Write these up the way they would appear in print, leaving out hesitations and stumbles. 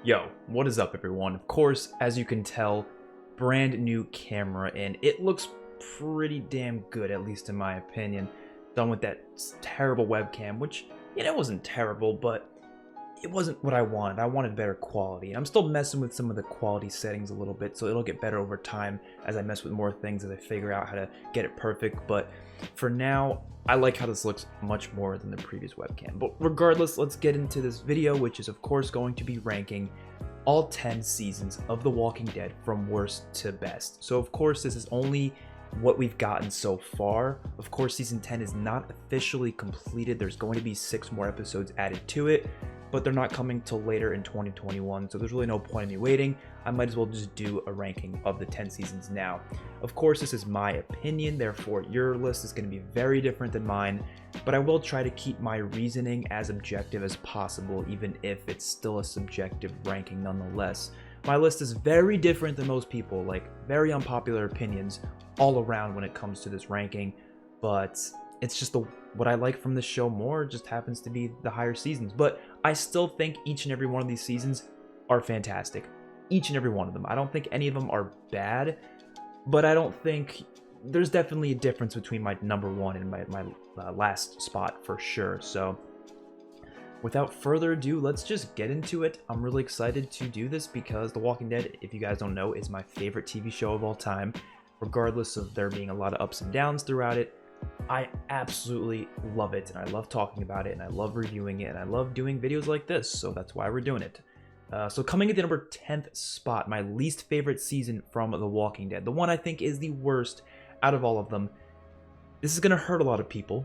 Yo, what is up everyone? Of course, as you can tell, brand new camera and it looks pretty damn good, at least in my opinion. Done with that terrible webcam, which, it wasn't terrible, but it wasn't what I wanted. I wanted better quality. And I'm still messing with some of the quality settings a little bit, so it'll get better over time as I mess with more things, as I figure out how to get it perfect. But for now, I like how this looks much more than the previous webcam. But regardless, let's get into this video, which is of course going to be ranking all 10 seasons of The Walking Dead from worst to best. So of course, this is only what we've gotten so far. Of course, season 10 is not officially completed. There's going to be 6 more episodes added to it, but they're not coming till later in 2021, so there's really no point in me waiting. I might as well just do a ranking of the 10 seasons now. Of course, this is my opinion, therefore your list is going to be very different than mine, but I will try to keep my reasoning as objective as possible, even if it's still a subjective ranking nonetheless. My list is very different than most people, like very unpopular opinions all around when it comes to this ranking, but it's just what I like from this show more just happens to be the higher seasons. But I still think each and every one of these seasons are fantastic. Each and every one of them. I don't think any of them are bad, but I don't think there's definitely a difference between my number one and my last spot for sure. So without further ado, let's just get into it. I'm really excited to do this because The Walking Dead, if you guys don't know, is my favorite TV show of all time. Regardless of there being a lot of ups and downs throughout it, I absolutely love it, and I love talking about it, and I love reviewing it, and I love doing videos like this, so that's why we're doing it. So coming at the number 10th spot, my least favorite season from The Walking Dead, the one I think is the worst out of all of them. This is going to hurt a lot of people,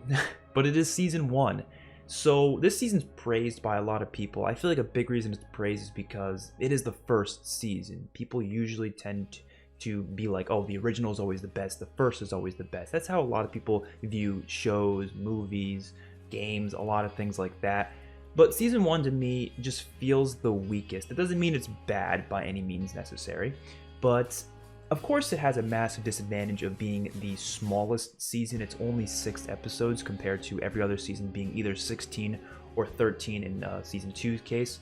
but it is season 1. So this season's praised by a lot of people. I feel like a big reason it's praised is because it is the first season. People usually tend to be like, oh, the original is always the best, the first is always the best. That's how a lot of people view shows, movies, games, a lot of things like that. But season 1 to me just feels the weakest. It doesn't mean it's bad by any means necessary, but of course it has a massive disadvantage of being the smallest season. It's only 6 episodes compared to every other season being either 16 or 13 in season 2's case.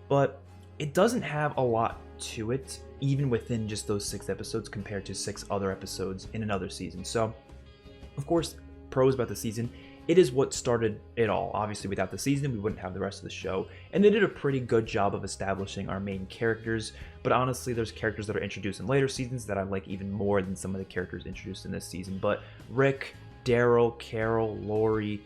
But it doesn't have a lot to it, even within just those 6 episodes compared to 6 other episodes in another season. So, of course, pros about the season, it is what started it all. Obviously, without the season, we wouldn't have the rest of the show. And they did a pretty good job of establishing our main characters. But honestly, there's characters that are introduced in later seasons that I like even more than some of the characters introduced in this season. But Rick, Daryl, Carol, Lori,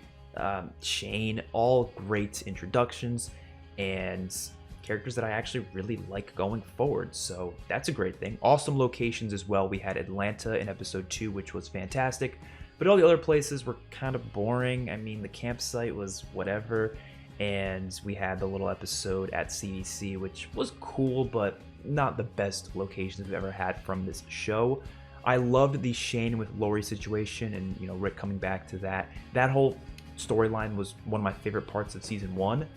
Shane, all great introductions, and characters that I actually really like going forward, so that's a great thing. Awesome locations as well. We had Atlanta in episode 2, which was fantastic, but all the other places were kind of boring. I mean, the campsite was whatever, and we had the little episode at CDC, which was cool, but not the best locations we've ever had from this show. I loved the Shane with Lori situation, and Rick coming back to that. That whole storyline was one of my favorite parts of season 1.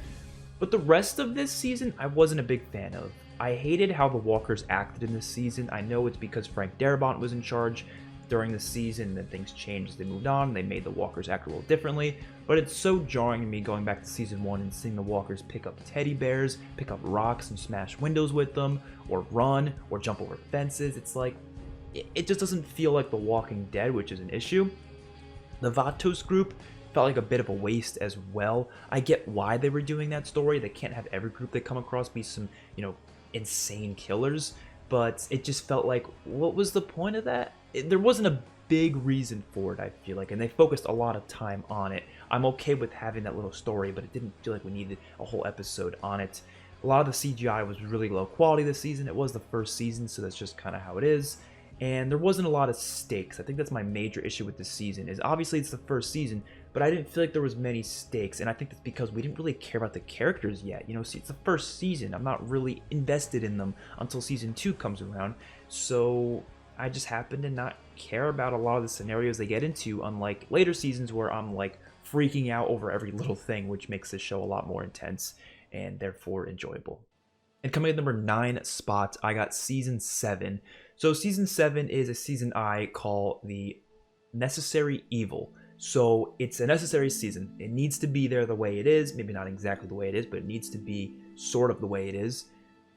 But the rest of this season, I wasn't a big fan of. I hated how the walkers acted in this season. I know it's because Frank Darabont was in charge during the season, and then things changed as they moved on. They made the walkers act a little differently, but it's so jarring to me going back to season 1 and seeing the walkers pick up teddy bears, pick up rocks and smash windows with them, or run, or jump over fences. It's like, it just doesn't feel like The Walking Dead, which is an issue. The Vatos group felt like a bit of a waste as well. I get why they were doing that story. They can't have every group they come across be some, insane killers, but it just felt like, what was the point of that? There wasn't a big reason for it, I feel like, and they focused a lot of time on it. I'm okay with having that little story, but it didn't feel like we needed a whole episode on it. A lot of the CGI was really low quality this season. It was the first season, so that's just kind of how it is. And there wasn't a lot of stakes. I think that's my major issue with this season, is obviously it's the first season, but I didn't feel like there was many stakes, and I think that's because we didn't really care about the characters yet. See, it's the first season. I'm not really invested in them until season 2 comes around, so I just happen to not care about a lot of the scenarios they get into, unlike later seasons where I'm like freaking out over every little thing, which makes this show a lot more intense and therefore enjoyable. And coming at number 9 spot, I got season 7. So season 7 is a season I call the Necessary Evil. So it's a necessary season. It needs to be there the way it is. Maybe not exactly the way it is, but it needs to be sort of the way it is.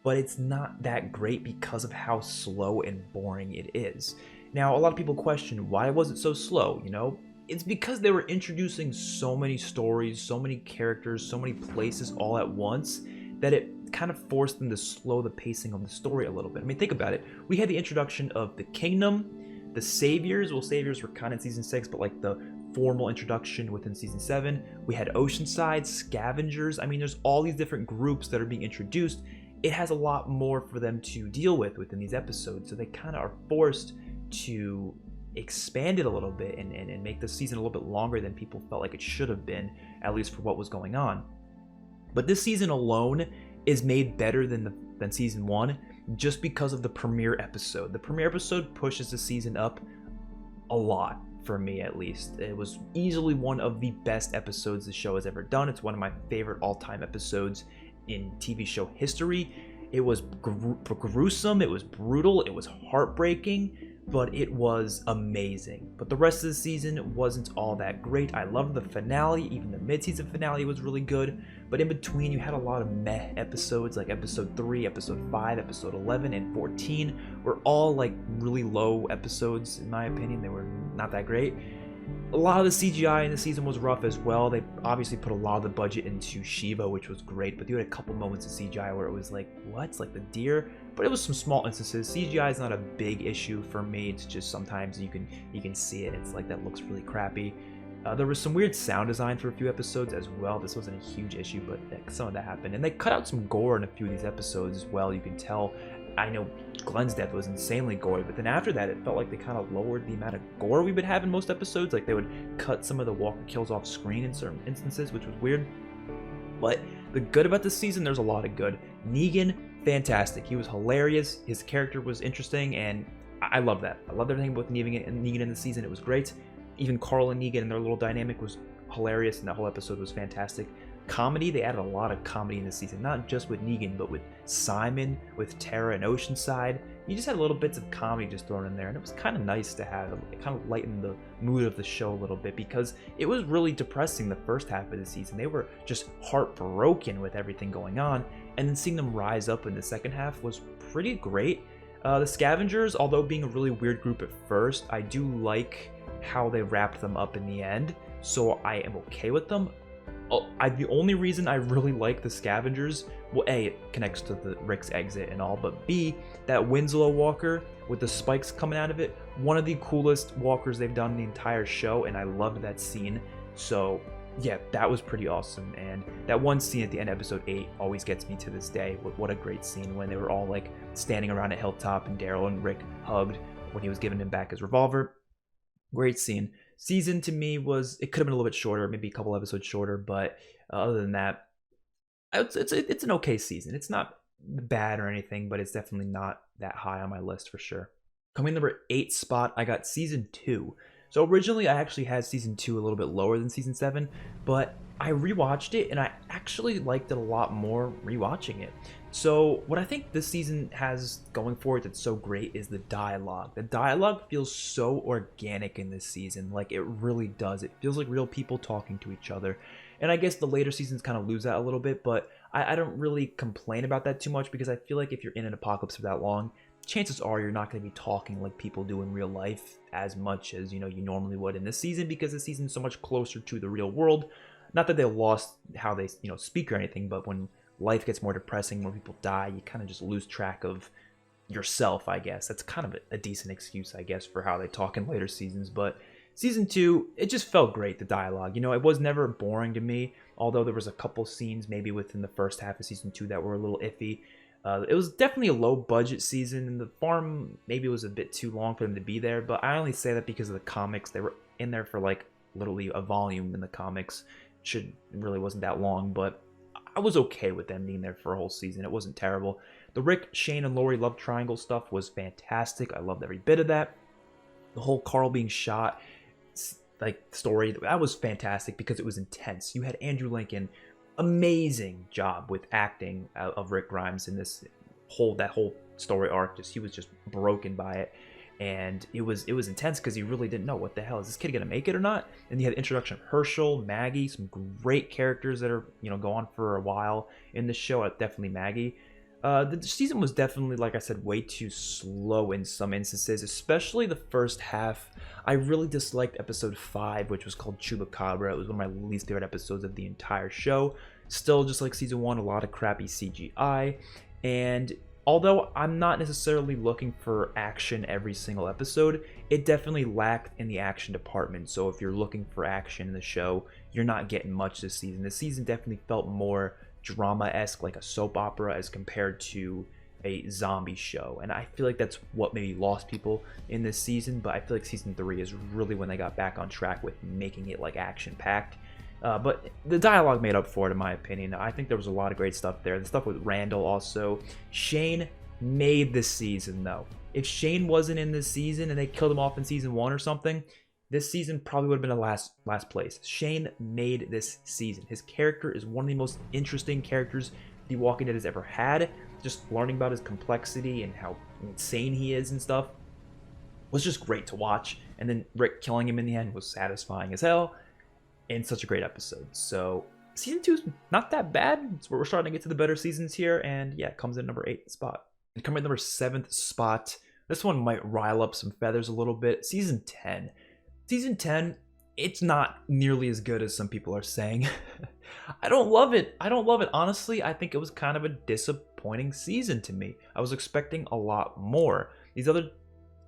but it's not that great because of how slow and boring it is. Now, a lot of people question, why was it so slow, you know? It's because they were introducing so many stories, so many characters, so many places all at once, that it kind of forced them to slow the pacing of the story a little bit. I mean, think about it. We had the introduction of the Kingdom, the Saviors. Well, Saviors were kind of in Season 6, but like the formal introduction within Season 7. We had Oceanside, Scavengers. I mean, there's all these different groups that are being introduced. It has a lot more for them to deal with within these episodes, so they kind of are forced to expand it a little bit and make the season a little bit longer than people felt like it should have been, at least for what was going on. But this season alone is made better than Season 1 just because of the premiere episode. The premiere episode pushes the season up a lot, for me at least. It was easily one of the best episodes the show has ever done. It's one of my favorite all-time episodes in TV show history. It was gruesome, it was brutal, it was heartbreaking, but it was amazing. But the rest of the season wasn't all that great. I loved the finale, even the mid-season finale was really good, but in between you had a lot of meh episodes, like episode 3, episode 5, episode 11, and 14 were all like really low episodes in my opinion. They were not that great. A lot of the CGI in the season was rough as well. They obviously put a lot of the budget into Shiva, which was great, but you had a couple moments of CGI where it was like, what? Like the deer? But it was some small instances. CGI is not a big issue for me. It's just sometimes you can see it. It's like that looks really crappy. There was some weird sound design for a few episodes as well. This wasn't a huge issue, but some of that happened. And they cut out some gore in a few of these episodes as well. You can tell. I know Glenn's death was insanely gory, but then after that, it felt like they kind of lowered the amount of gore we would have in most episodes. Like they would cut some of the Walker kills off screen in certain instances, which was weird. But the good about this season, there's a lot of good. Negan, fantastic. He was hilarious. His character was interesting, and I love that. I loved everything with Negan in the season. It was great. Even Carl and Negan and their little dynamic was hilarious, and that whole episode was fantastic. Comedy, they added a lot of comedy in this season, not just with Negan, but with Simon, with Tara and Oceanside. You just had little bits of comedy just thrown in there, and it was kind of nice to have. It kind of lightened the mood of the show a little bit, because it was really depressing the first half of the season. They were just heartbroken with everything going on, and then seeing them rise up in the second half was pretty great. The Scavengers, although being a really weird group at first, I do like how they wrapped them up in the end, so I am okay with them. The only reason I really like the Scavengers, well, A, it connects to the Rick's exit and all, but B, that Winslow Walker with the spikes coming out of it, one of the coolest walkers they've done in the entire show, and I loved that scene. So yeah, that was pretty awesome. And that one scene at the end of episode 8 always gets me to this day. What a great scene when they were all like standing around a hilltop and Daryl and Rick hugged when he was giving him back his revolver. Great scene. Season to me it could have been a little bit shorter, maybe a couple episodes shorter, but other than that, it's an okay season. It's not bad or anything, but it's definitely not that high on my list for sure. Coming number 8 spot, I got Season 2. So originally I actually had Season 2 a little bit lower than Season 7, but I rewatched it and I actually liked it a lot more rewatching it. So what I think this season has going for it that's so great is the dialogue. The dialogue feels so organic in this season, like it really does. It feels like real people talking to each other. And I guess the later seasons kind of lose that a little bit, but I don't really complain about that too much, because I feel like if you're in an apocalypse for that long, chances are you're not going to be talking like people do in real life as much as you normally would in this season, because the season's so much closer to the real world. Not that they lost how they speak or anything, but when life gets more depressing, more people die, you kind of just lose track of yourself, I guess. That's kind of a decent excuse, I guess, for how they talk in later seasons. But Season 2, it just felt great, the dialogue. It was never boring to me, although there was a couple scenes maybe within the first half of Season 2 that were a little iffy. It was definitely a low-budget season, and the farm maybe was a bit too long for them to be there, but I only say that because of the comics. They were in there for, like, literally a volume in the comics. It really wasn't that long, but I was okay with them being there for a whole season. It wasn't terrible. The Rick, Shane, and Lori love triangle stuff was fantastic. I loved every bit of that. The whole Carl being shot, like, story, that was fantastic because it was intense. You had Andrew Lincoln, amazing job with acting of Rick Grimes in that whole story arc. He was just broken by it. And it was intense because he really didn't know, what the hell, is this kid gonna make it or not? And you had the introduction of Herschel, Maggie, some great characters that are go on for a while in this show. Definitely Maggie. The season was definitely, like I said, way too slow in some instances, especially the first half. I really disliked episode 5, which was called Chupacabra. It was one of my least favorite episodes of the entire show. Still, just like season 1, a lot of crappy CGI. And although I'm not necessarily looking for action every single episode, it definitely lacked in the action department. So if you're looking for action in the show, you're not getting much this season. This season definitely felt more drama-esque, like a soap opera, as compared to a zombie show. And I feel like that's what maybe lost people in this season, but I feel like season 3 is really when they got back on track with making it like action-packed. But the dialogue made up for it, in my opinion. I think there was a lot of great stuff there. The stuff with Randall also. Shane made this season, though. If Shane wasn't in this season and they killed him off in season 1 or something, this season probably would have been the last place. Shane made this season. His character is one of the most interesting characters The Walking Dead has ever had. Just learning about his complexity and how insane he is and stuff was just great to watch. And then Rick killing him in the end was satisfying as hell. And such a great episode. So season 2 is not that bad. We're starting to get to the better seasons here. And yeah, it comes in number 8 spot. And coming in number 7th spot. This one might rile up some feathers a little bit. Season 10. Season 10, it's not nearly as good as some people are saying. I don't love it. I don't love it. Honestly, I think it was kind of a disappointing season to me. I was expecting a lot more. These other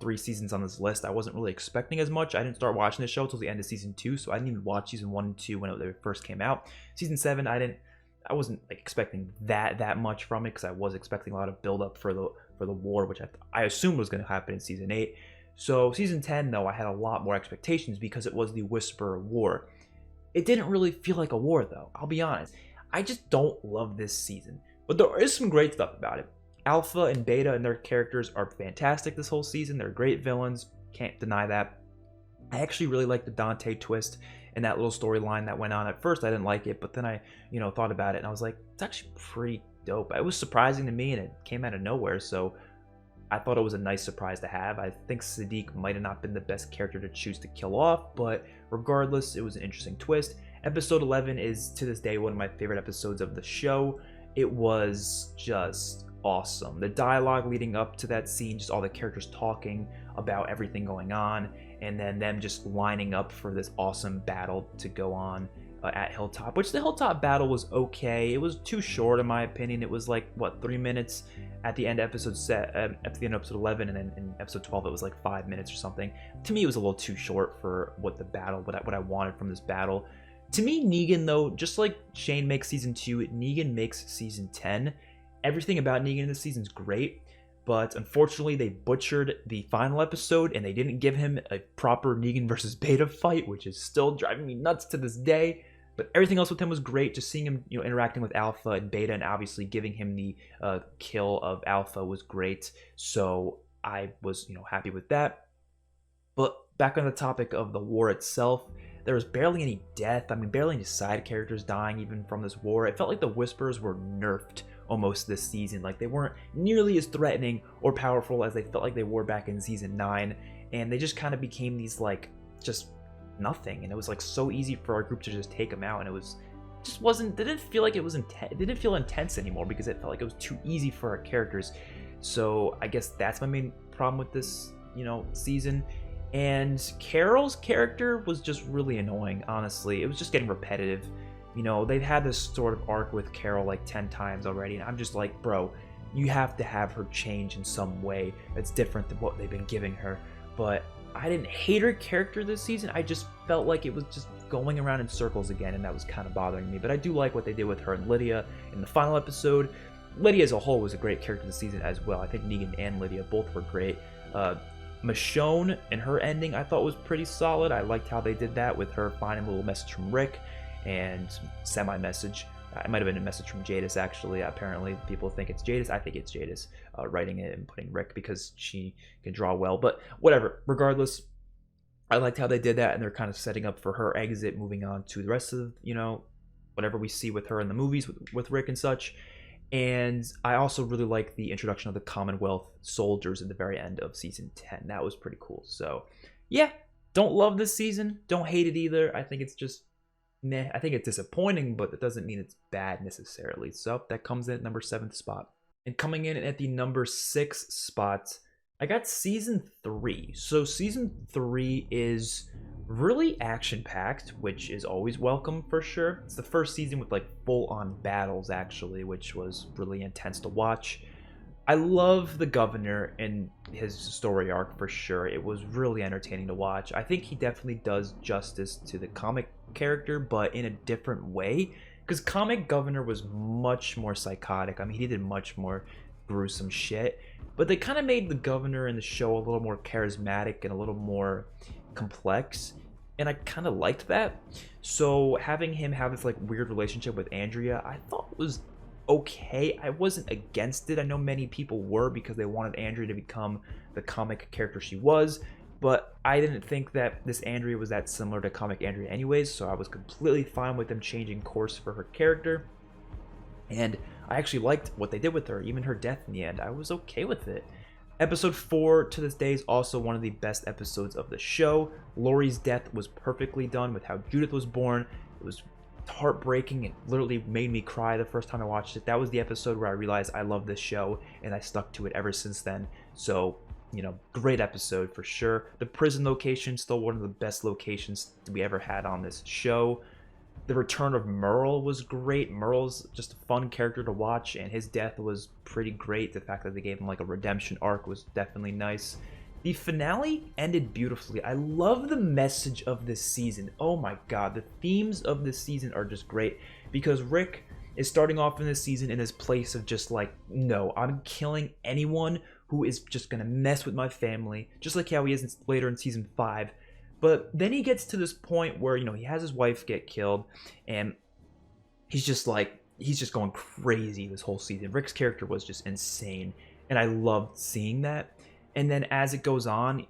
3 seasons on this list, I wasn't really expecting as much. I didn't start watching the show until the end of season 2, so I didn't even watch season 1 and 2 when they first came out. Season 7, I wasn't like expecting that much from it, because I was expecting a lot of build up for the war, which I assumed was going to happen in season 8. So season 10, though, I had a lot more expectations because it was the Whisperer War. It didn't really feel like a war, though. I'll be honest. I just don't love this season, but there is some great stuff about it. Alpha and Beta and their characters are fantastic this whole season. They're great villains. Can't deny that. I actually really like the Dante twist and that little storyline that went on. At first, I didn't like it, but then I, thought about it and I was like, it's actually pretty dope. It was surprising to me and it came out of nowhere, so I thought it was a nice surprise to have. I think Sadiq might have not been the best character to choose to kill off, but regardless, it was an interesting twist. Episode 11 is, to this day, one of my favorite episodes of the show. It was just awesome. The dialogue leading up to that scene, just all the characters talking about everything going on, and then them just lining up for this awesome battle to go on at Hilltop, which the Hilltop battle was okay. It was too short, in my opinion. It was like, what, 3 minutes at the end of episode 11, and then in episode 12 it was like 5 minutes or something. To me, it was a little too short for what I wanted from this battle. To me, Negan, though, just like Shane makes season 2, Negan makes season 10. Everything about Negan in this season is great, but unfortunately they butchered the final episode and they didn't give him a proper Negan versus Beta fight, which is still driving me nuts to this day. But everything else with him was great. Just seeing him, interacting with Alpha and Beta, and obviously giving him the kill of Alpha was great. So I was, happy with that. But back on the topic of the war itself, there was barely any death. I mean, barely any side characters dying even from this war. It felt like the Whisperers were nerfed almost this season. Like, they weren't nearly as threatening or powerful as they felt like they were back in season 9. And they just kind of became these, like, just nothing. And it was, like, so easy for our group to just take them out. And it didn't feel like it was intense. It didn't feel intense anymore because it felt like it was too easy for our characters. So I guess that's my main problem with this, season. And Carol's character was just really annoying, honestly. It was just getting repetitive. They've had this sort of arc with Carol like 10 times already, and I'm just like, bro, you have to have her change in some way that's different than what they've been giving her. But I didn't hate her character this season. I just felt like it was just going around in circles again, and that was kind of bothering me. But I do like what they did with her and Lydia in the final episode. Lydia as a whole was a great character this season as well. I think Negan and Lydia both were great. Michonne and her ending I thought was pretty solid. I liked how they did that with her finding a little message from Rick and semi-message. It might have been a message from Jadis, actually. Apparently people think it's Jadis. I think it's Jadis writing it and putting Rick because she can draw well. But whatever. Regardless, I liked how they did that, and they're kind of setting up for her exit, moving on to the rest of, whatever we see with her in the movies with Rick and such. And I also really like the introduction of the Commonwealth soldiers at the very end of season 10. That was pretty cool. So, yeah, don't love this season. Don't hate it either. I think it's just meh. I think it's disappointing, but that doesn't mean it's bad necessarily. So that comes in at number 7th spot. And coming in at the number 6 spot, I got season 3. So season 3 is really action-packed, which is always welcome for sure. It's the first season with like full-on battles actually, which was really intense to watch. I love the governor and his story arc for sure. It was really entertaining to watch. I think he definitely does justice to the comic character, but in a different way. Because comic governor was much more psychotic. I mean, he did much more gruesome shit. But they kind of made the governor in the show a little more charismatic and a little more complex. And I kind of liked that. So having him have this like weird relationship with Andrea, I thought was okay. I wasn't against it. I know many people were because they wanted Andrea to become the comic character she was. But I didn't think that this Andrea was that similar to comic Andrea anyways, so I was completely fine with them changing course for her character. And I actually liked what they did with her, even her death in the end. I was okay with it. Episode 4 to this day is also one of the best episodes of the show. Laurie's death was perfectly done with how Judith was born. It was heartbreaking. It literally made me cry the first time I watched it. That was the episode where I realized I love this show, and I stuck to it ever since then. So, you know, great episode for sure. The prison location, still one of the best locations we ever had on this show. The return of Merle was great. Merle's just a fun character to watch, and his death was pretty great. The fact that they gave him like a redemption arc was definitely nice. The finale ended beautifully. I love the message of this season. Oh my god, the themes of this season are just great, because Rick is starting off in this season in this place of just like, no, I'm killing anyone who is just gonna mess with my family, just like how he is later in season 5. But then he gets to this point where, you know, he has his wife get killed, and he's just going crazy this whole season. Rick's character was just insane, and I loved seeing that. And then as it goes on,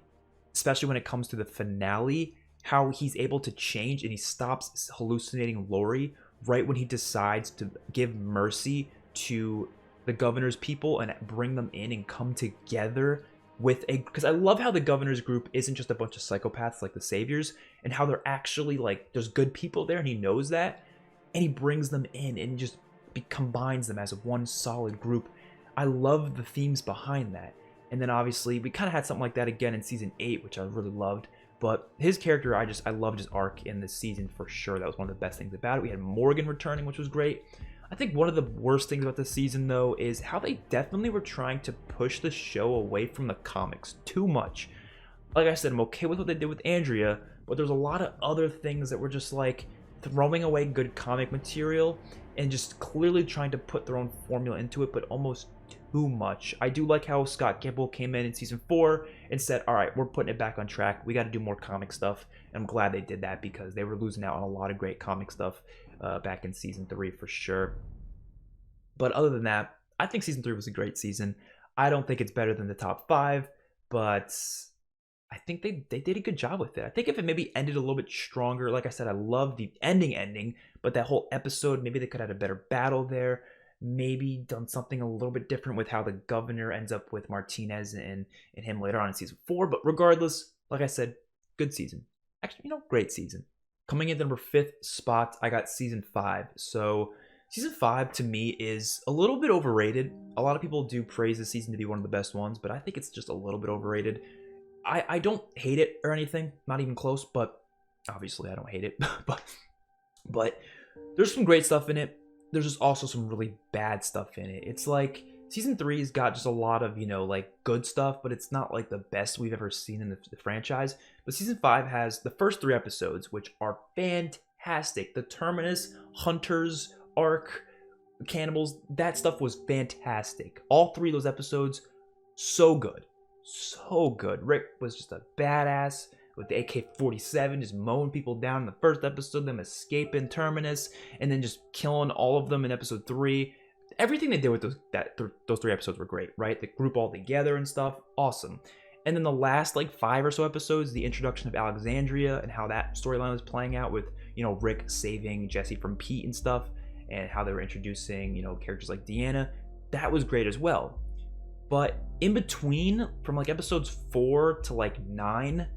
especially when it comes to the finale, how he's able to change and he stops hallucinating Laurie right when he decides to give mercy to the governor's people and bring them in and come together with a, because I love how the governor's group isn't just a bunch of psychopaths like the saviors, and how they're actually like, there's good people there, and he knows that, and he brings them in and just combines them as one solid group. I love the themes behind that. And then obviously we kind of had something like that again in season 8, which I really loved. But his character, I loved his arc in this season for sure. That was one of the best things about it. We had Morgan returning, which was great. I think one of the worst things about this season, though, is how they definitely were trying to push the show away from the comics too much. Like I said, I'm okay with what they did with Andrea, but there's a lot of other things that were just like throwing away good comic material and just clearly trying to put their own formula into it, but almost too much. I do like how Scott Gimple came in season 4 and said, all right, we're putting it back on track. We got to do more comic stuff. And I'm glad they did that, because they were losing out on a lot of great comic stuff back in season 3 for sure. But other than that, I think season 3 was a great season. I don't think it's better than the top 5, but I think they did a good job with it. I think if it maybe ended a little bit stronger, like I said, I love the ending, but that whole episode, maybe they could have had a better battle there. Maybe done something a little bit different with how the governor ends up with Martinez and him later on in season 4. But regardless, like I said, good season. Actually, great season. Coming in the number 5th spot, I got season 5. So season 5 to me is a little bit overrated. A lot of people do praise this season to be one of the best ones, but I think it's just a little bit overrated. I don't hate it or anything, not even close, but obviously I don't hate it. but there's some great stuff in it. There's just also some really bad stuff in it. It's like season 3's got just a lot of, like good stuff, but it's not like the best we've ever seen in the franchise. But season 5 has the first 3 episodes, which are fantastic. The Terminus, Hunters, arc, Cannibals, that stuff was fantastic. All 3 of those episodes, so good. So good. Rick was just a badass with the AK-47, just mowing people down in the first episode, them escaping Terminus, and then just killing all of them in episode 3. Everything they did with those 3 episodes were great, right? The group all together and stuff, awesome. And then the last 5 or so episodes, the introduction of Alexandria and how that storyline was playing out with, Rick saving Jesse from Pete and stuff, and how they were introducing, characters like Deanna, that was great as well. But in between, from episodes 4 to 9,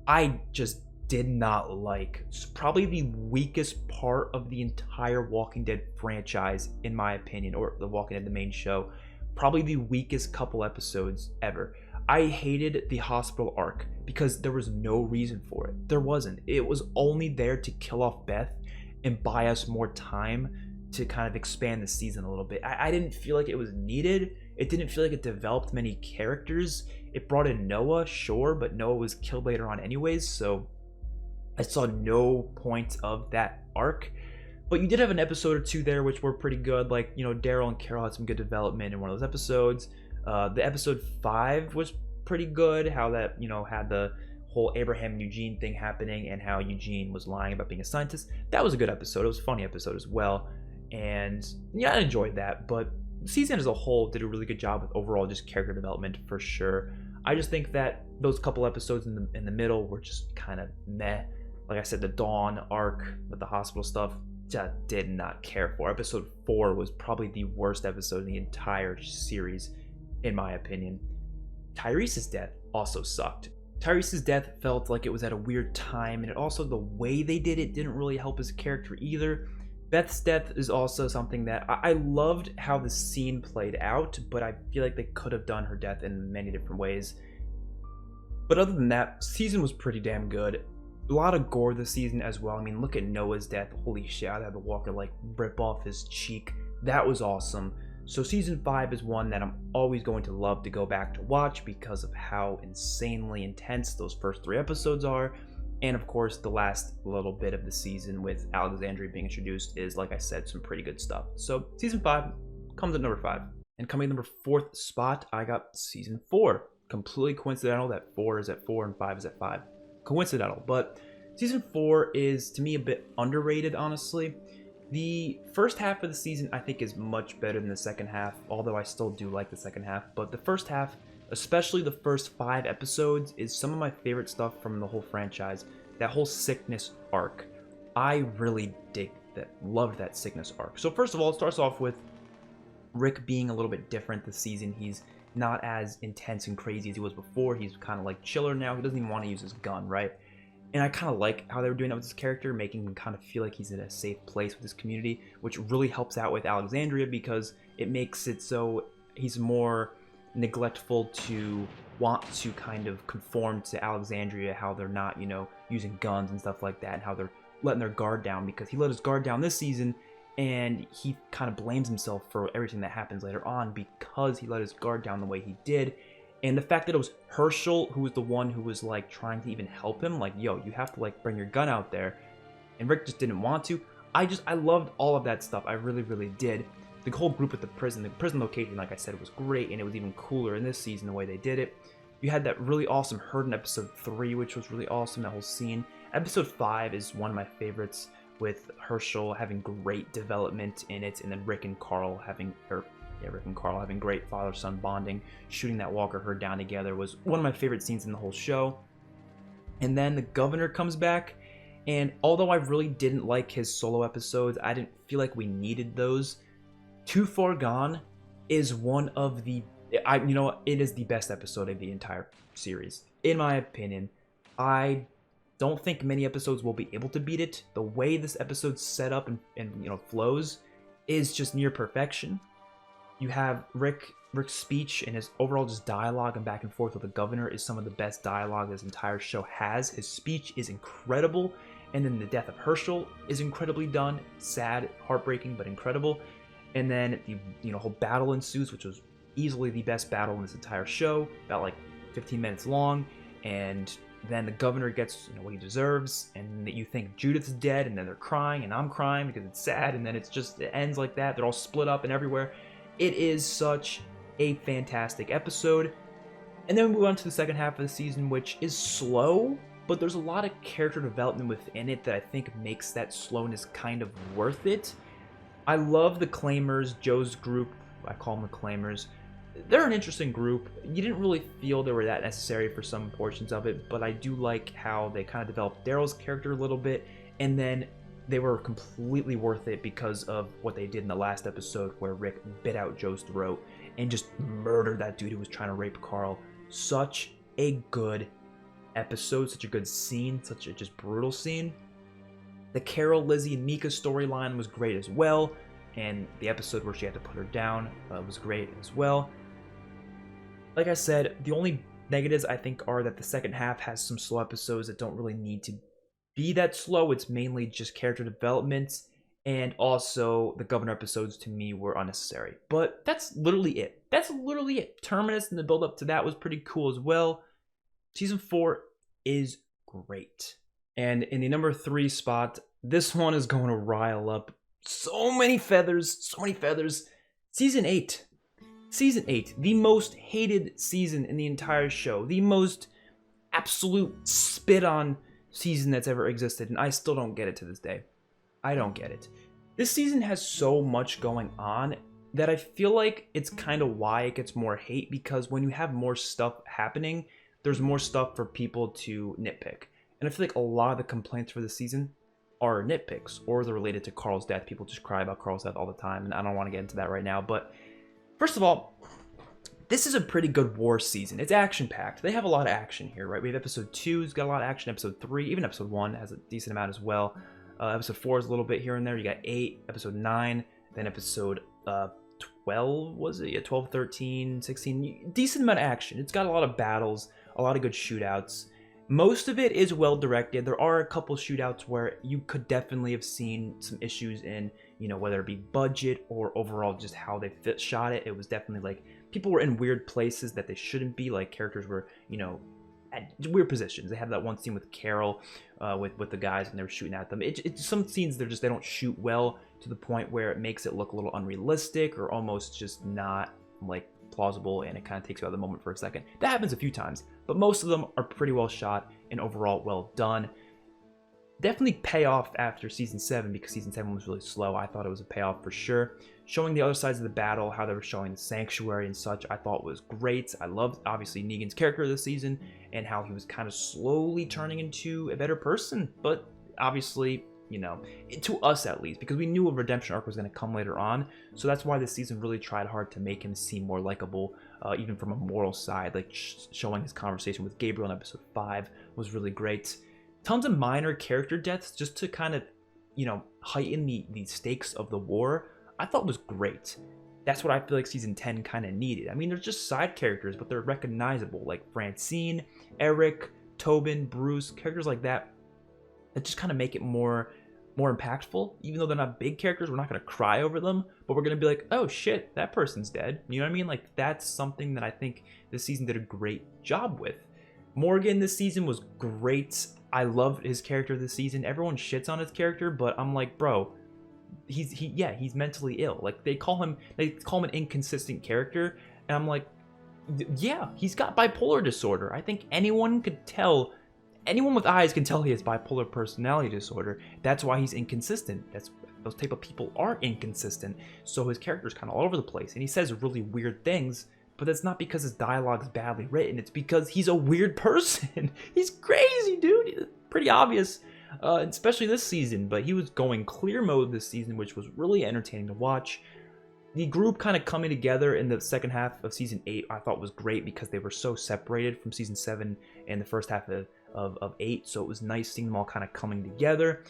I just did not like. It's probably the weakest part of the entire Walking Dead franchise, in my opinion, or the Walking Dead, the main show. probably the weakest couple episodes ever. I hated the hospital arc because there was no reason for it. There wasn't. It was only there to kill off Beth and buy us more time to kind of expand the season a little bit. I didn't feel like it was needed. It didn't feel like it developed many characters. It brought in Noah, sure, but Noah was killed later on anyways, so I saw no point of that arc. But you did have an episode or two there which were pretty good, like, you know, Daryl and Carol had some good development in one of those episodes. The episode 5 was pretty good, how that, you know, had the whole Abraham and Eugene thing happening and how Eugene was lying about being a scientist. That was a good episode. It was a funny episode as well. And yeah, I enjoyed that, but the season as a whole did a really good job with overall just character development for sure. I just think that those couple episodes in the middle were just kind of meh. Like I said, the Dawn arc with the hospital stuff, just did not care for. Episode 4 was probably the worst episode in the entire series, in my opinion. Tyrese's death also sucked. Tyrese's death felt like it was at a weird time, and it also, the way they did it didn't really help his character either. Beth's death is also something that I loved how the scene played out, but I feel like they could have done her death in many different ways. But other than that, season was pretty damn good. A lot of gore this season as well. I mean, look at Noah's death. Holy shit, I had the walker like rip off his cheek. That was awesome. So season 5 is one that I'm always going to love to go back to watch because of how insanely intense those first 3 episodes are. And of course, the last little bit of the season with Alexandria being introduced is, like I said, some pretty good stuff. So season 5 comes at number 5. And coming at number 4th spot, I got season 4. Completely coincidental that 4 is at 4 and 5 is at 5. Coincidental, but season 4 is, to me, a bit underrated, honestly. The first half of the season, I think, is much better than the second half, although I still do like the second half. But the first half, especially the first 5 episodes, is some of my favorite stuff from the whole franchise. That whole sickness arc, I really dig that, loved that sickness arc. So first of all, it starts off with Rick being a little bit different this season. He's not as intense and crazy as he was before. He's kind of like chiller now. He doesn't even want to use his gun, right? And I kind of like how they were doing that with his character, making him kind of feel like he's in a safe place with his community, which really helps out with Alexandria because it makes it so he's more neglectful to want to kind of conform to Alexandria, how they're not, you know, using guns and stuff like that, and how they're letting their guard down, because he let his guard down this season and he kind of blames himself for everything that happens later on because he let his guard down the way he did. And the fact that it was Herschel who was the one who was like trying to even help him, like, yo, you have to like bring your gun out there, and Rick just didn't want to. I loved all of that stuff. I really, really did. The whole group at the prison location, like I said, was great, and it was even cooler in this season the way they did it. You had that really awesome herd in episode 3, which was really awesome, that whole scene. Episode 5 is one of my favorites, with Herschel having great development in it, and then Rick and Carl having great father-son bonding. Shooting that walker herd down together was one of my favorite scenes in the whole show. And then the governor comes back, and although I really didn't like his solo episodes, I didn't feel like we needed those. Too Far Gone is one of the, it is the best episode of the entire series, in my opinion. I don't think many episodes will be able to beat it. The way this episode's set up and flows is just near perfection. You have Rick's speech and his overall just dialogue and back and forth with the governor is some of the best dialogue this entire show has. His speech is incredible, and then the death of Herschel is incredibly done. Sad, heartbreaking, but incredible. And then the whole battle ensues, which was easily the best battle in this entire show, about like 15 minutes long. And then the governor gets what he deserves, and you think Judith's dead, and then they're crying, and I'm crying because it's sad, and then it ends like that. They're all split up and everywhere. It is such a fantastic episode. And then we move on to the second half of the season, which is slow, but there's a lot of character development within it that I think makes that slowness kind of worth it. I love the Claimers, Joe's group. I call them the Claimers. They're an interesting group. You didn't really feel they were that necessary for some portions of it, but I do like how they kind of developed Daryl's character a little bit, and then they were completely worth it because of what they did in the last episode where Rick bit out Joe's throat and just murdered that dude who was trying to rape Carl. Such a good episode, such a good scene, such a just brutal scene. The Carol, Lizzie, and Mika storyline was great as well. and the episode where she had to put her down was great as well. Like I said, the only negatives I think are that the second half has some slow episodes that don't really need to be that slow. It's mainly just character development, and also the governor episodes to me were unnecessary. But that's literally it. That's literally it. Terminus and the build up to that was pretty cool as well. Season 4 is great. And in the number 3 spot, this one is going to rile up so many feathers, so many feathers. Season 8. Season 8, the most hated season in the entire show. The most absolute spit on season that's ever existed. And I still don't get it to this day. I don't get it. This season has so much going on that I feel like it's kind of why it gets more hate, because when you have more stuff happening, there's more stuff for people to nitpick. And I feel like a lot of the complaints for this season are nitpicks, or they're related to Carl's death. People just cry about Carl's death all the time, and I don't want to get into that right now. But first of all, this is a pretty good war season. It's action-packed. They have a lot of action here, right? We have episode 2's got a lot of action. Episode 3, even episode 1 has a decent amount as well. Episode 4 is a little bit here and there. You got 8, episode 9, then episode 12, was it? Yeah, 12, 13, 16. Decent amount of action. It's got a lot of battles, a lot of good shootouts. Most of it is well directed. There are a couple shootouts where you could definitely have seen some issues in, you know, whether it be budget or overall just how they shot it. It was definitely like people were in weird places that they shouldn't be. Like characters were, you know, at weird positions. They had that one scene with Carol, with the guys, and they were shooting at them. Some scenes they don't shoot well to the point where it makes it look a little unrealistic or almost just not like plausible, and it kind of takes you out of the moment for a second. That happens a few times, but most of them are pretty well shot and overall well done. Definitely pay off after season 7, because season 7 was really slow. I thought it was a payoff for sure. Showing the other sides of the battle, how they were showing the sanctuary and such, I thought was great. I loved, obviously, Negan's character this season and how he was kind of slowly turning into a better person. But obviously, you know, to us at least, because we knew a redemption arc was going to come later on. So that's why this season really tried hard to make him seem more likable, even from a moral side. Like showing his conversation with Gabriel in episode 5 was really great. Tons of minor character deaths just to kind of, you know, heighten the stakes of the war. I thought was great. That's what I feel like season 10 kind of needed. I mean, they're just side characters, but they're recognizable, like Francine, Eric, Tobin, Bruce, characters like that just kind of make it more impactful. Even though they're not big characters, we're not going to cry over them, but we're going to be like, oh shit, that person's dead. You know what I mean? Like, that's something that I think this season did a great job with. Morgan this season was great. I loved his character this season. Everyone shits on his character, but I'm like, bro, he's mentally ill. Like they call him an inconsistent character, and I'm like, yeah, he's got bipolar disorder. I think anyone with eyes can tell he has bipolar personality disorder. That's why he's inconsistent. Those type of people are inconsistent. So his character's kind of all over the place, and he says really weird things. But that's not because his dialogue's badly written. It's because he's a weird person. He's crazy, dude. It's pretty obvious, especially this season. But he was going clear mode this season, which was really entertaining to watch. The group kind of coming together in the second half of season 8, I thought was great because they were so separated from season 7 and the first half of 8. So it was nice seeing them all kind of coming together.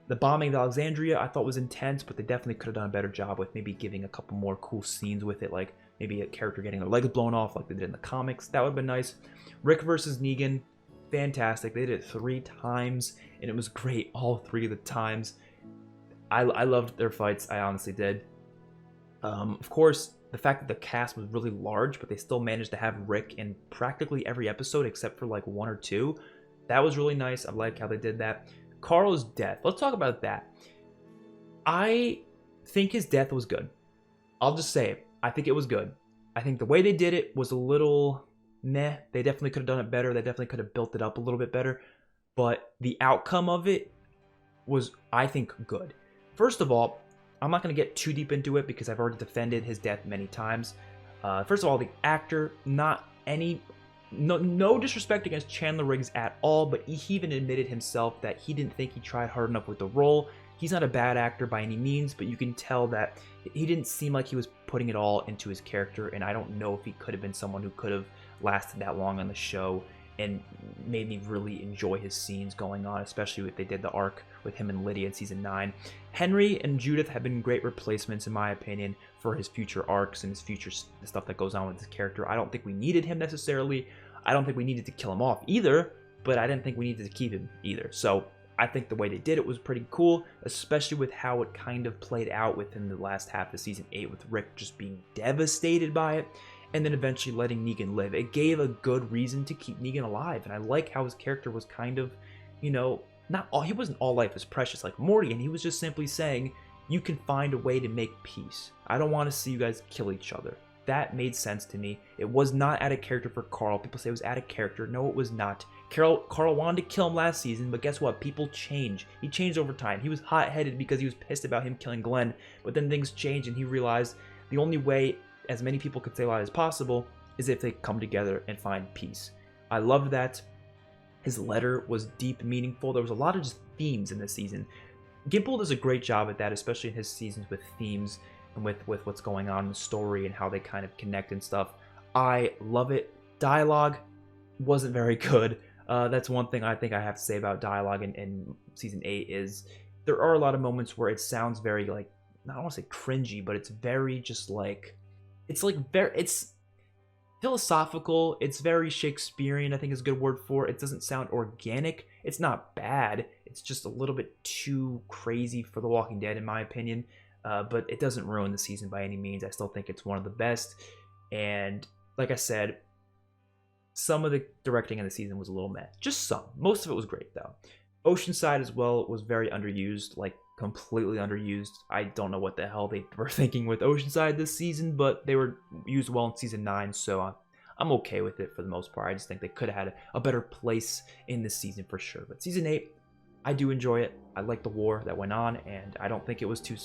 The bombing of Alexandria I thought was intense, but they definitely could have done a better job with maybe giving a couple more cool scenes with it, like maybe a character getting their legs blown off like they did in the comics. That would have been nice. Rick versus Negan, fantastic. They did it 3 times, and it was great all 3 of the times. I loved their fights. I honestly did. Of course, the fact that the cast was really large, but they still managed to have Rick in practically every episode except for like 1 or 2. That was really nice. I like how they did that. Carl's death. Let's talk about that. I think his death was good. I'll just say it. I think it was good. I think the way they did it was a little meh. They definitely could have done it better. They definitely could have built it up a little bit better. But the outcome of it was, I think, good. First of all, I'm not going to get too deep into it because I've already defended his death many times. First of all, the actor, no disrespect against Chandler Riggs at all, but he even admitted himself that he didn't think he tried hard enough with the role. He's not a bad actor by any means, but you can tell that he didn't seem like he was putting it all into his character, and I don't know if he could have been someone who could have lasted that long on the show and made me really enjoy his scenes going on, especially if they did the arc with him and Lydia in season 9. Henry and Judith have been great replacements, in my opinion, for his future arcs and his future stuff that goes on with his character. I don't think we needed him necessarily. I don't think we needed to kill him off either, but I didn't think we needed to keep him either. So I think the way they did it was pretty cool, especially with how it kind of played out within the last half of season 8, with Rick just being devastated by it, and then eventually letting Negan live. It gave a good reason to keep Negan alive, and I like how his character was kind of, you know, he wasn't all life is precious like Morty, and he was just simply saying, you can find a way to make peace. I don't want to see you guys kill each other. That made sense to me. It was not out of character for Carl. People say it was out of character. No, it was not. Carl wanted to kill him last season, but guess what? People change. He changed over time. He was hot-headed because he was pissed about him killing Glenn, but then things changed, and he realized the only way as many people could stay alive as possible is if they come together and find peace. I loved that. His letter was deep, meaningful. There was a lot of just themes in this season. Gimple does a great job at that, especially in his seasons with themes and with what's going on in the story and how they kind of connect and stuff. I love it. Dialogue wasn't very good. That's one thing I think I have to say about dialogue in season 8 is there are a lot of moments where it sounds very like, I don't want to say cringy, but it's very just like, it's philosophical. It's very Shakespearean, I think is a good word for it. It doesn't sound organic. It's not bad. It's just a little bit too crazy for The Walking Dead, in my opinion. But it doesn't ruin the season by any means. I still think it's one of the best. And like I said, some of the directing in the season was a little meh. Just some. Most of it was great, though. Oceanside as well was very underused, like completely underused. I don't know what the hell they were thinking with Oceanside this season, but they were used well in season 9, so I'm okay with it for the most part. I just think they could have had a better place in this season for sure. But season 8, I do enjoy it. I like the war that went on, and I don't think it was too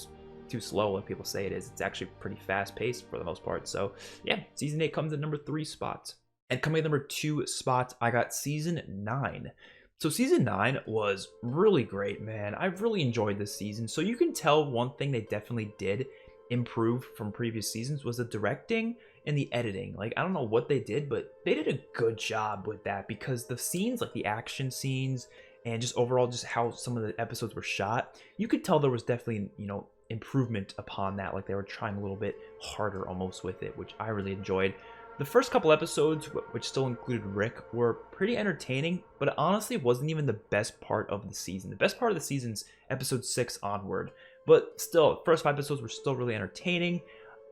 slow like people say it is. It's actually pretty fast-paced for the most part. So yeah, season 8 comes in number 3 spot. And coming in number 2 spot, I got season 9. So season 9 was really great, man. I really enjoyed this season. So you can tell one thing they definitely did improve from previous seasons was the directing and the editing. Like, I don't know what they did, but they did a good job with that, because the scenes, like the action scenes and just overall just how some of the episodes were shot, you could tell there was definitely, you know, improvement upon that. Like they were trying a little bit harder almost with it, which I really enjoyed. The first couple episodes, which still included Rick, were pretty entertaining, but it honestly wasn't even the best part of the season. The best part of the season's episode 6 onward, but still, the first 5 episodes were still really entertaining.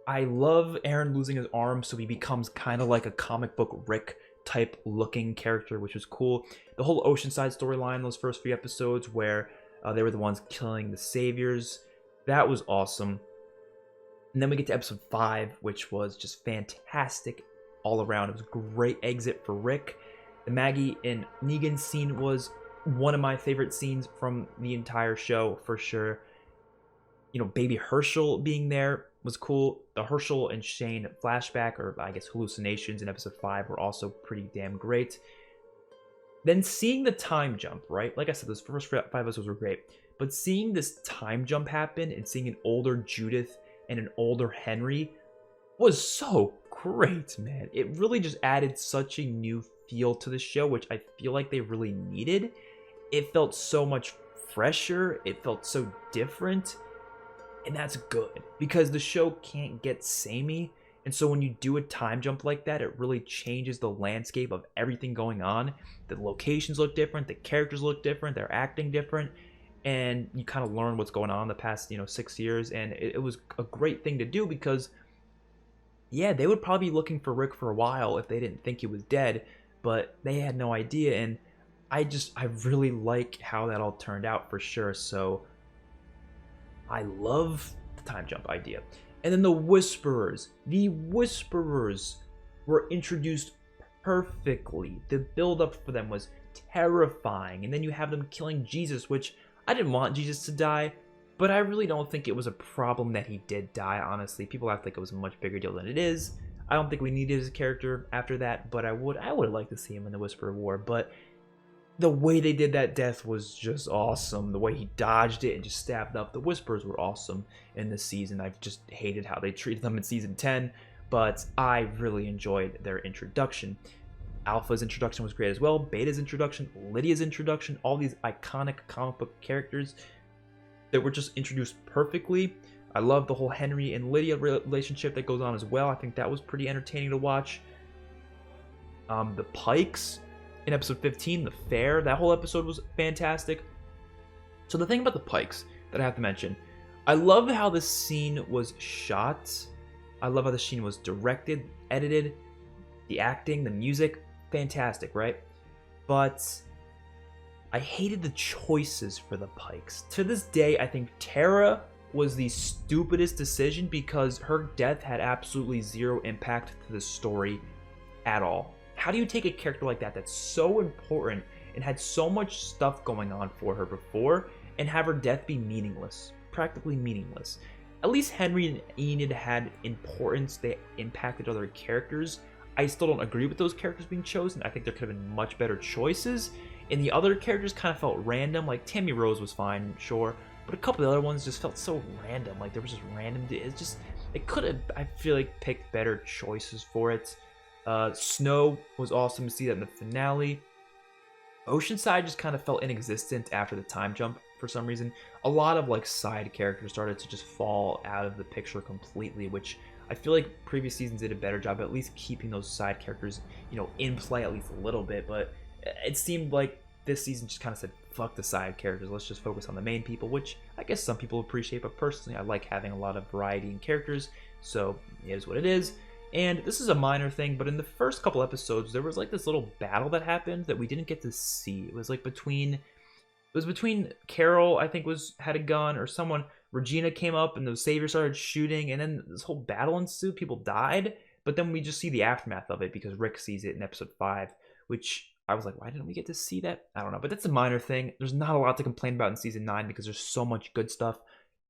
I love Aaron losing his arm, so he becomes kind of like a comic book Rick type looking character, which was cool. The whole Oceanside storyline, those first 3 episodes where they were the ones killing the saviors, that was awesome. And then we get to episode 5, which was just fantastic all around. It was a great exit for Rick. The Maggie and Negan scene was one of my favorite scenes from the entire show for sure. You know, baby Herschel being there was cool. The Herschel and Shane flashback, or I guess hallucinations in episode 5, were also pretty damn great. Then seeing the time jump, right? Like I said, those first 5 episodes were great. But seeing this time jump happen and seeing an older Judith and an older Henry was so great, man. It really just added such a new feel to the show, which I feel like they really needed. It felt so much fresher. It felt so different. And that's good, because the show can't get samey. And so when you do a time jump like that, it really changes the landscape of everything going on. The locations look different. The characters look different. They're acting different. And you kind of learn what's going on the past, 6 years. And it was a great thing to do, because yeah, they would probably be looking for Rick for a while if they didn't think he was dead, but they had no idea. And I really like how that all turned out for sure. So I love the time jump idea. And then the Whisperers were introduced perfectly. The build up for them was terrifying. And then you have them killing Jesus, which I didn't want Jesus to die, but I really don't think it was a problem that he did die, honestly. People act like it was a much bigger deal than it is. I don't think we needed his character after that, but I would like to see him in the Whisperer War. But the way they did that death was just awesome. The way he dodged it and just stabbed up. The Whisperers were awesome in this season. I just hated how they treated them in season 10, but I really enjoyed their introduction. Alpha's introduction was great as well. Beta's introduction, Lydia's introduction, all these iconic comic book characters that were just introduced perfectly. I love the whole Henry and Lydia relationship that goes on as well. I think that was pretty entertaining to watch. The Pikes in episode 15, the fair, that whole episode was fantastic. So the thing about the Pikes that I have to mention, I love how this scene was shot. I love how the scene was directed, edited, the acting, the music, fantastic, right? But I hated the choices for the Pikes. To this day, I think Tara was the stupidest decision because her death had absolutely zero impact to the story at all. How do you take a character like that that's so important and had so much stuff going on for her before and have her death be meaningless? Practically meaningless. At least Henry and Enid had importance. They impacted other characters. I still don't agree with those characters being chosen. I think there could have been much better choices. And the other characters kind of felt random. Like Tammy Rose was fine, sure. But a couple of the other ones just felt so random. Like there was just random. It's just, it could have, I feel like, picked better choices for it. Snow was awesome to see that in the finale. Oceanside just kind of felt inexistent after the time jump for some reason. A lot of like side characters started to just fall out of the picture completely, which I feel like previous seasons did a better job at least keeping those side characters, you know, in play at least a little bit. But it seemed like this season just kind of said, fuck the side characters, let's just focus on the main people, which I guess some people appreciate, but personally I like having a lot of variety in characters, so it is what it is. And this is a minor thing, but in the first couple episodes there was like this little battle that happened that we didn't get to see. It was like between Carol, I think, had a gun, or someone, Regina came up and the Savior started shooting, and then this whole battle ensued. People died, but then we just see the aftermath of it because Rick sees it in episode 5, which I was like, why didn't we get to see that? I don't know, but that's a minor thing. There's not a lot to complain about in season 9 because there's so much good stuff.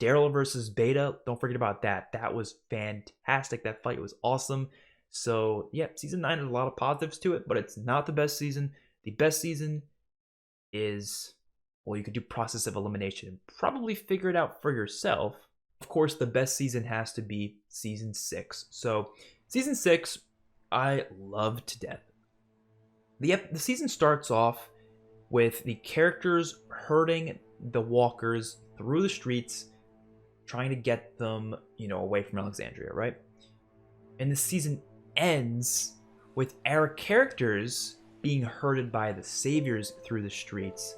Daryl versus Beta, don't forget about that. That was fantastic. That fight was awesome. So yeah, season 9 has a lot of positives to it, but it's not the best season. The best season is, well, you could do process of elimination and probably figure it out for yourself. Of course, the best season has to be season 6. So season 6, I loved to death. The season starts off with the characters herding the walkers through the streets, trying to get them, you know, away from Alexandria, right? And the season ends with our characters being herded by the Saviors through the streets.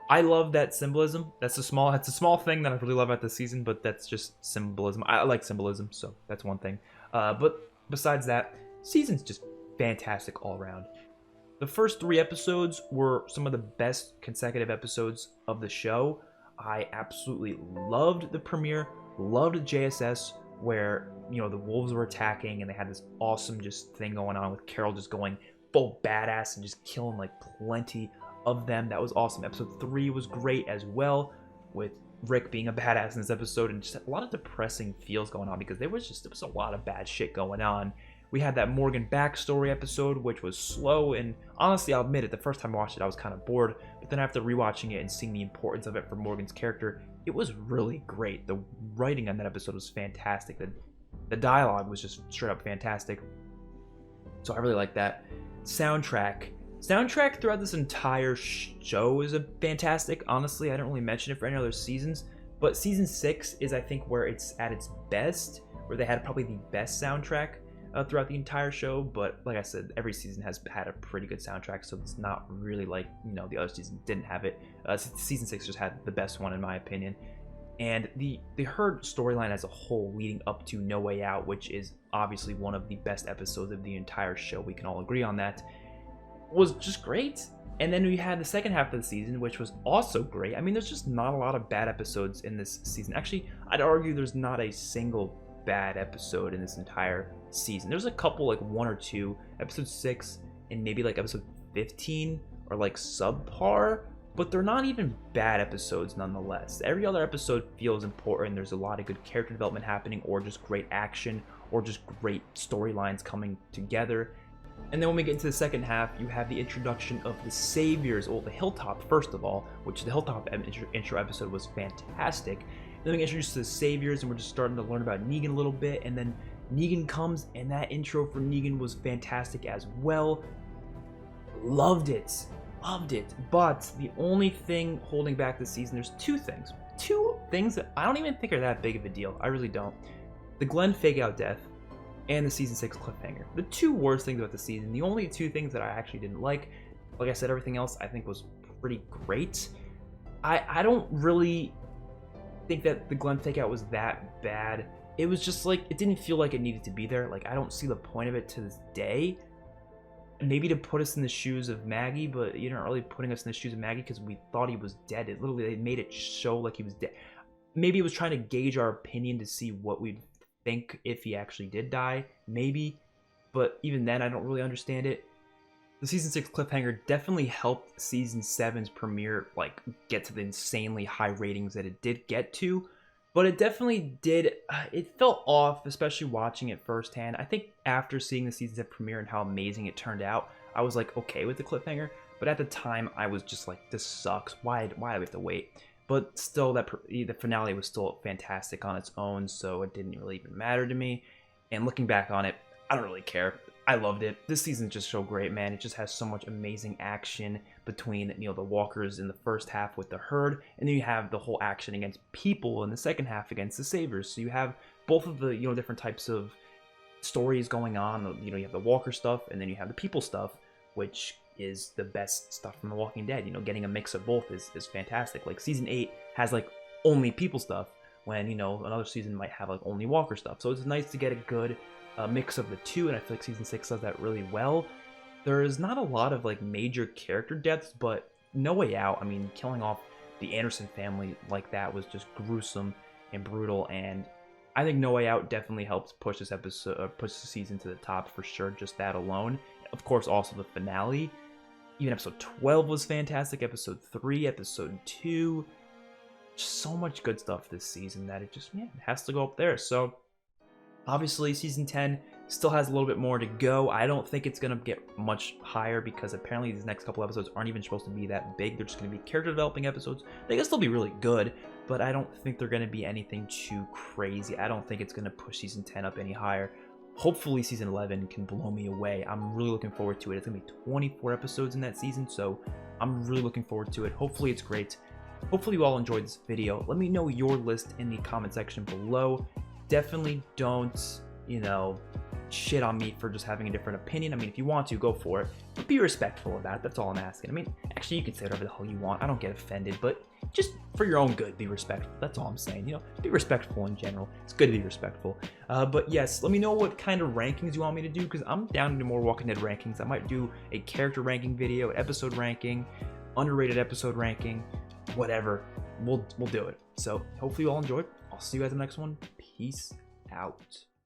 I love that symbolism. It's a small thing that I really love about this season, but that's just symbolism. I like symbolism, so that's one thing. But besides that, season's just fantastic all around. The first 3 episodes were some of the best consecutive episodes of the show. I absolutely loved the premiere, loved JSS, where, you know, the wolves were attacking and they had this awesome just thing going on with Carol just going full badass and just killing like plenty of them. That was awesome. Episode 3 was great as well, with Rick being a badass in this episode, and just a lot of depressing feels going on because there was a lot of bad shit going on. We had that Morgan backstory episode, which was slow, and honestly, I'll admit it, the first time I watched it, I was kind of bored, but then after rewatching it and seeing the importance of it for Morgan's character, it was really great. The writing on that episode was fantastic. The dialogue was just straight up fantastic. So I really like that. Soundtrack throughout this entire show is fantastic. Honestly, I don't really mention it for any other seasons, but season 6 is, I think, where it's at its best, where they had probably the best soundtrack throughout the entire show. But like I said, every season has had a pretty good soundtrack, so it's not really like, you know, the other season didn't have it. Season 6 just had the best one in my opinion. And the Herd storyline as a whole leading up to No Way Out, which is obviously one of the best episodes of the entire show, we can all agree on that, was just great. And then we had the second half of the season, which was also great. I mean, there's just not a lot of bad episodes in this season. Actually, I'd argue there's not a single bad episode in this entire season. There's a couple, like 1 or 2. Episode 6 and maybe like episode 15 are like subpar, but they're not even bad episodes nonetheless. Every other episode feels important. There's a lot of good character development happening, or just great action, or just great storylines coming together. And then when we get into the second half, you have the introduction of the Saviors, or the Hilltop first of all, which the Hilltop intro episode was fantastic. Then we get introduced to the Saviors, and we're just starting to learn about Negan a little bit, and then Negan comes, and that intro for Negan was fantastic as well. Loved it. Loved it. But the only thing holding back this season, there's two things. Two things that I don't even think are that big of a deal. I really don't. The Glenn fake-out death and the Season 6 cliffhanger. The two worst things about the season. The only two things that I actually didn't like I said, everything else I think was pretty great. I don't really think that the Glenn fake-out was that bad. It was just like, it didn't feel like it needed to be there. Like, I don't see the point of it to this day. Maybe to put us in the shoes of Maggie, but you're not really putting us in the shoes of Maggie because we thought he was dead. It literally, they made it show like he was dead. Maybe it was trying to gauge our opinion to see what we'd think if he actually did die. Maybe. But even then, I don't really understand it. The Season 6 cliffhanger definitely helped Season 7's premiere, like, get to the insanely high ratings that it did get to. But it definitely did, it felt off, especially watching it firsthand. I think after seeing the Season 7 premiere and how amazing it turned out, I was, like, okay with the cliffhanger. But at the time, I was just like, this sucks. Why do we have to wait? But still, the finale was still fantastic on its own, so it didn't really even matter to me. And looking back on it, I don't really care. I loved it. This season's just so great, man. It just has so much amazing action between, you know, the walkers in the first half with the herd, and then you have the whole action against people in the second half against the savers. So you have both of the, you know, different types of stories going on. You know, you have the walker stuff, and then you have the people stuff, which is the best stuff from The Walking Dead. You know, getting a mix of both is fantastic. Like, Season 8 has, like, only people stuff, when, you know, another season might have, like, only walker stuff. So it's nice to get a good mix of the two, and I feel like Season 6 does that really well. There's not a lot of, like, major character deaths, but No Way Out, I mean, killing off the Anderson family like that was just gruesome and brutal, and I think No Way Out definitely helps push this episode, push the season to the top for sure, just that alone. Of course, also the finale. Even episode 12 was fantastic, episode 3, episode 2. Just so much good stuff this season that it just, yeah, it has to go up there. So obviously, Season 10 still has a little bit more to go. I don't think it's going to get much higher because apparently these next couple episodes aren't even supposed to be that big. They're just going to be character developing episodes. They can still be really good, but I don't think they're going to be anything too crazy. I don't think it's going to push Season 10 up any higher. Hopefully, Season 11 can blow me away. I'm really looking forward to it. It's going to be 24 episodes in that season, so I'm really looking forward to it. Hopefully, it's great. Hopefully, you all enjoyed this video. Let me know your list in the comment section below. Definitely don't, you know, shit on me for just having a different opinion. I mean, if you want to, go for it, but be respectful of that. That's all I'm asking. I mean, actually, you can say whatever the hell you want. I don't get offended, but just for your own good, be respectful. That's all I'm saying. You know, be respectful in general. It's good to be respectful. But yes, let me know what kind of rankings you want me to do, because I'm down to more Walking Dead rankings. I might do a character ranking video, an episode ranking, underrated episode ranking, whatever. We'll do it. So hopefully you all enjoyed. I'll see you guys in the next one. Peace out.